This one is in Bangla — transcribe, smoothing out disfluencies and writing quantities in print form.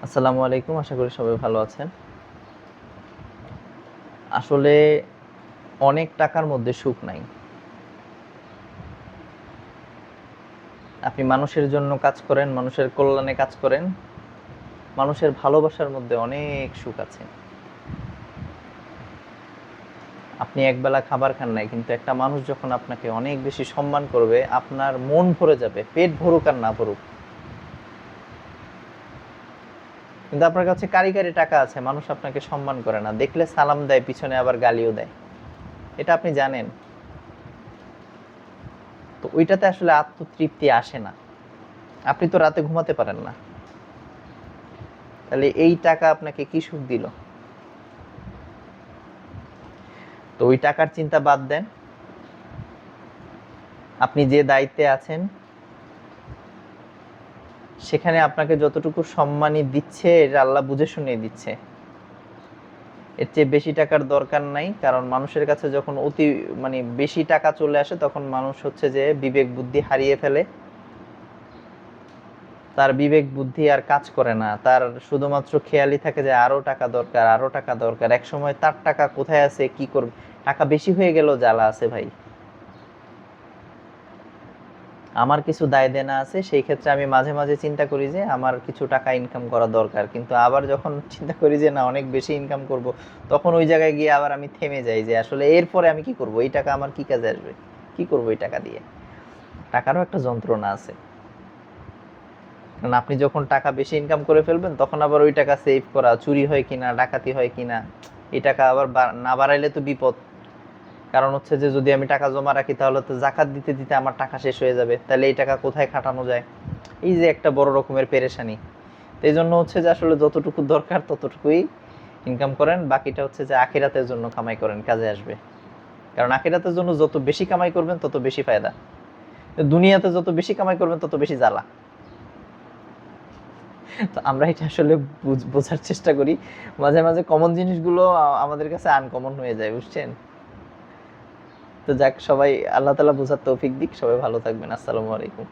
আসসালামু আলাইকুম, আশা করি সবাই ভালো আছেন। আসলে অনেক টাকার মধ্যে সুখ নাই। আপনি মানুষের জন্য কাজ করেন, মানুষের কল্যাণে কাজ করেন, মানুষের ভালোবাসার মধ্যে অনেক সুখ আছে। আপনি একবেলা খাবার খান নাই, কিন্তু একটা মানুষ যখন আপনাকে অনেক বেশি সম্মান করবে, আপনার মন ভরে যাবে, পেট ভরুক আর না ভরুক। কিন্তু আপনার কাছে কারি কারি টাকা আছে, মানুষ আপনাকে সম্মান করে না, দেখলে সালাম দেয়, পিছনে আবার গালিও দেয়। এটা আপনি জানেন। তো ওইটাতে আসলে আত্মতৃপ্তি আসে না। আপনি তো রাতে ঘুমাতে পারেন না, তাহলে এই টাকা আপনাকে কি সুখ দিল? তো ওই টাকার চিন্তা বাদ দেন। আপনি যে দায়িত্বে আছেন সেখানে আপনাকে যতটুকু সম্মানই দিচ্ছে, এটা আল্লাহ বুঝে শুনে দিচ্ছে। এর চেয়ে বেশি টাকার দরকার নাই, কারণ মানুষের কাছে যখন বেশি টাকা চলে আসে, তখন মানুষ হচ্ছে যে বিবেক বুদ্ধি হারিয়ে ফেলে। তার বিবেক বুদ্ধি আর কাজ করে না, তার শুধুমাত্র খেয়ালই থাকে যে আরো টাকা দরকার, আরো টাকা দরকার। এক সময় তার টাকা কোথায় আছে, কি করবে, টাকা বেশি হয়ে গেল জ্বালা আছে ভাই। আমার কিছু দায় দেনা আছে, সেই ক্ষেত্রে আমি মাঝে মাঝে চিন্তা করি যে আমার কিছু টাকা ইনকাম করা দরকার, কিন্তু আবার যখন চিন্তা করি যে না, অনেক বেশি ইনকাম করব, তখন ওই জায়গায় গিয়ে আবার আমি থেমে যাই যে আসলে এরপরে আমি কি করব, এই টাকা আমার কি কাজে আসবে, কি করব এই টাকা দিয়ে। টাকারও একটা যন্ত্রণা আছে, কারণ আপনি যখন টাকা বেশি ইনকাম করে ফেলবেন, তখন আবার ওই টাকা সেভ করা, চুরি হয় কিনা, ডাকাতি হয় কিনা, এই টাকা আবার না বাড়াইলে তো বিপদ। কারণ হচ্ছে যে যদি আমি টাকা জমা রাখি, তাহলে তো জাকাত দিতে দিতে আমার টাকা শেষ হয়ে যাবে, তাহলে এই টাকা কোথায় খাটানো যায়, এই যে একটা বড় রকমের পেরেশানি। তো এই জন্য হচ্ছে যে আসলে যতটুকু দরকার ততটুকুই ইনকাম করেন, বাকিটা হচ্ছে যে আখিরাতের জন্য কামাই করেন, কাজে আসবে। কারণ আখিরাতের জন্য যত বেশি কামাই করবেন তত বেশি ফায়দা, দুনিয়াতে যত বেশি কামাই করবেন তত বেশি জ্বালা। তো আমরা এটা আসলে বোঝার চেষ্টা করি, মাঝে মাঝে কমন জিনিসগুলো আমাদের কাছে আনকমন হয়ে যায়, বুঝছেন? তো যাক, সবাই আল্লাহ তাআলা বোঝার তৌফিক দিক। সবাই ভালো থাকবেন। আসসালামু আলাইকুম।